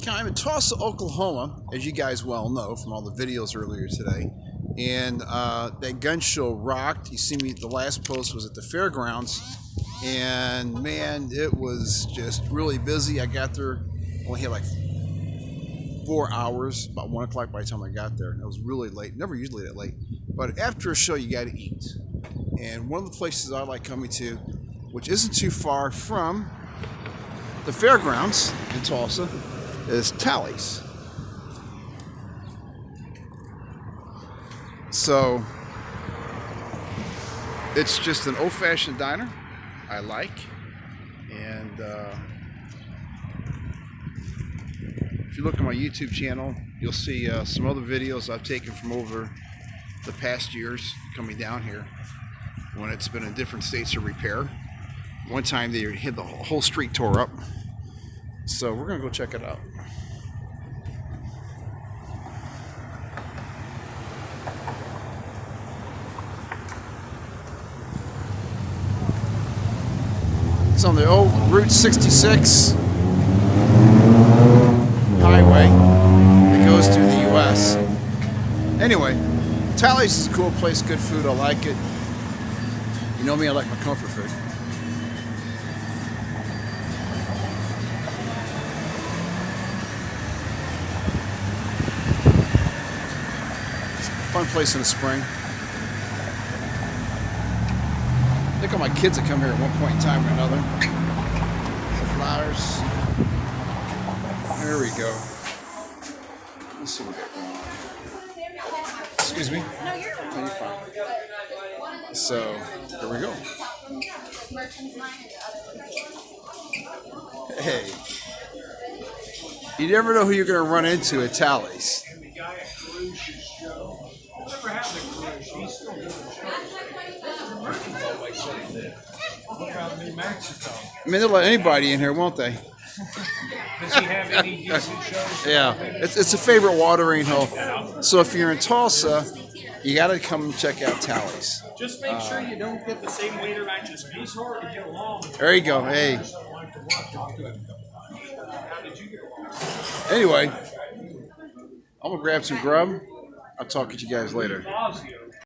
Okay, I'm in Tulsa, Oklahoma, as you guys well know from all the videos earlier today. And that gun show rocked. You see me, the last post was at the fairgrounds. And man, it was just really busy. I got there, only had like 4 hours, about 1 o'clock by the time I got there. It was really late, never usually that late. But after a show, you got to eat. And one of the places I like coming to, which isn't too far from the fairgrounds in Tulsa, is Tally's. So it's just an old-fashioned diner I like, and if you look at my YouTube channel, you'll see some other videos I've taken from over the past years coming down here when it's been in different states of repair. One time they had the whole street tore up, so we're gonna go check it out. It's on the old Route 66 highway that goes through the U.S. Anyway, Tally's is a cool place, good food, I like it. You know me, I like my comfort food. It's a fun place in the spring. I think all my kids have come here at one point in time or another. Some flowers. There we go. Let's see what we got going on. Excuse me? No, you're fine. So, here we go. Hey. You never know who you're going to run into at Tally's. And the guy at Caruso's show. Whatever happened to Caruso? He's still doing the show. Look out New Mexico. I mean, they'll let anybody in here, won't they? Does he have any decent shows? Yeah, it's a favorite watering hole. So if you're in Tulsa, you got to come and check out Tally's. Just make sure you don't get the same waiter matches. He's hard to get along with. There you go. Hey. How did you get along? Anyway, I'm gonna grab some grub. I'll talk to you guys later. Fazio.